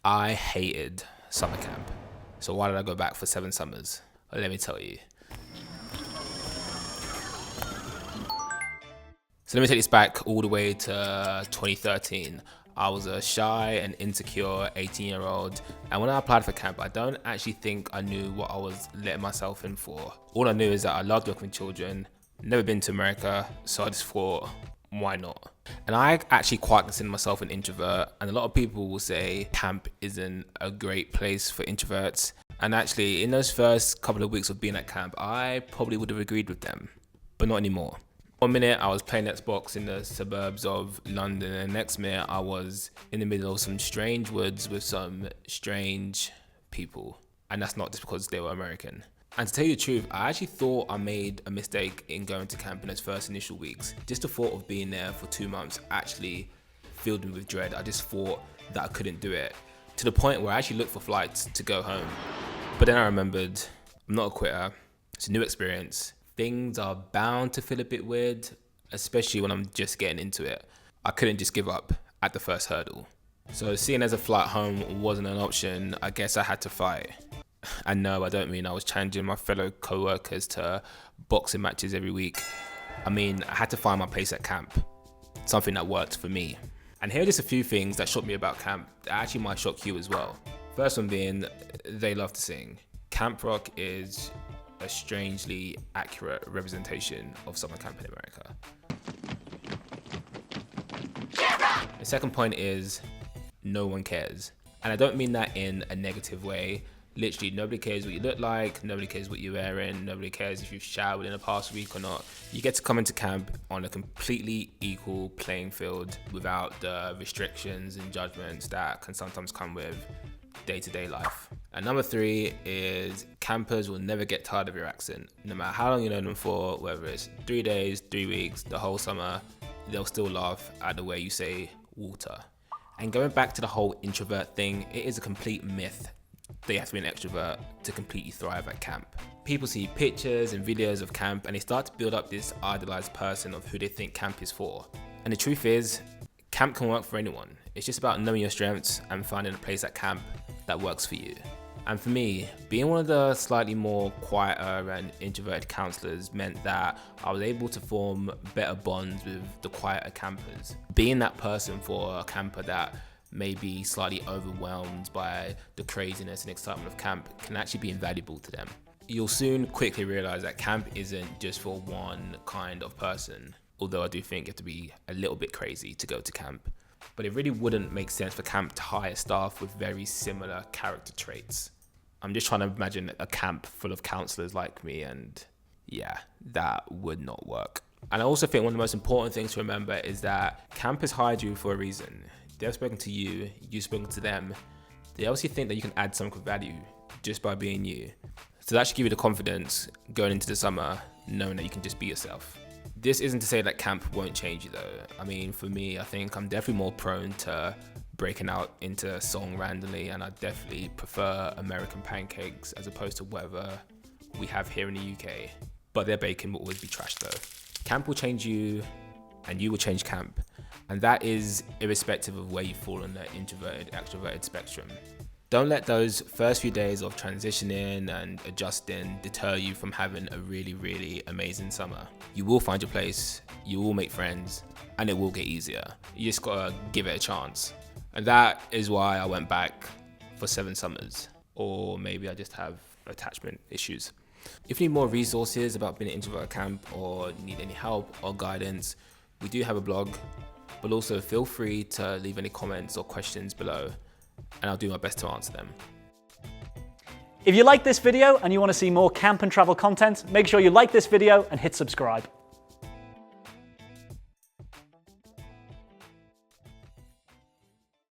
I hated summer camp. So why did I go back for 7 summers? Well, let me tell you. So let me take this back all the way to 2013. I was a shy and insecure 18-year-old, and when I applied for camp, I don't actually think I knew what I was letting myself in for. All I knew is that I loved working with children, never been to America, so I just thought, why not? And I actually quite consider myself an introvert, and a lot of people will say camp isn't a great place for introverts. And actually, in those first couple of weeks of being at camp, I probably would have agreed with them, but not anymore. One minute I was playing Xbox in the suburbs of London, and the next minute I was in the middle of some strange woods with some strange people. And that's not just because they were American. And to tell you the truth, I actually thought I made a mistake in going to camp in those first initial weeks. Just the thought of being there for 2 months actually filled me with dread. I just thought that I couldn't do it, to the point where I actually looked for flights to go home. But then I remembered, I'm not a quitter, it's a new experience. Things are bound to feel a bit weird, especially when I'm just getting into it. I couldn't just give up at the first hurdle. So seeing as a flight home wasn't an option, I guess I had to fight. And no, I don't mean I was challenging my fellow co-workers to boxing matches every week. I mean, I had to find my place at camp, something that worked for me. And here are just a few things that shocked me about camp that actually might shock you as well. First one being, they love to sing. Camp rock is a strangely accurate representation of summer camp in America. The second point is, no one cares. And I don't mean that in a negative way. Literally, nobody cares what you look like, nobody cares what you're wearing, nobody cares if you've showered in the past week or not. You get to come into camp on a completely equal playing field without the restrictions and judgments that can sometimes come with day-to-day life. And number 3 is campers will never get tired of your accent. No matter how long you know them for, whether it's 3 days, 3 weeks, the whole summer, they'll still laugh at the way you say water. And going back to the whole introvert thing, it is a complete myth that you have to be an extrovert to completely thrive at camp. People see pictures and videos of camp and they start to build up this idolized person of who they think camp is for. And the truth is, camp can work for anyone. It's just about knowing your strengths and finding a place at camp that works for you. And for me, being one of the slightly more quieter and introverted counselors meant that I was able to form better bonds with the quieter campers. Being that person for a camper that may be slightly overwhelmed by the craziness and excitement of camp can actually be invaluable to them. You'll soon quickly realize that camp isn't just for one kind of person, although I do think you have to be a little bit crazy to go to camp. But it really wouldn't make sense for camp to hire staff with very similar character traits. I'm just trying to imagine a camp full of counselors like me, and yeah, that would not work. And I also think one of the most important things to remember is that camp has hired you for a reason. They've spoken to you, you've spoken to them. They obviously think that you can add some value just by being you. So that should give you the confidence going into the summer, knowing that you can just be yourself. This isn't to say that camp won't change you though. I mean, for me, I think I'm definitely more prone to breaking out into song randomly, and I definitely prefer American pancakes as opposed to whatever we have here in the UK. But their bacon will always be trash though. Camp will change you, and you will change camp. And that is irrespective of where you fall on the introverted, extroverted spectrum. Don't let those first few days of transitioning and adjusting deter you from having a really, really amazing summer. You will find your place, you will make friends, and it will get easier. You just gotta give it a chance. And that is why I went back for 7 summers. Or maybe I just have attachment issues. If you need more resources about being an introvert at camp, or need any help or guidance, we do have a blog. But also feel free to leave any comments or questions below, and I'll do my best to answer them. If you like this video and you want to see more camp and travel content, make sure you like this video and hit subscribe.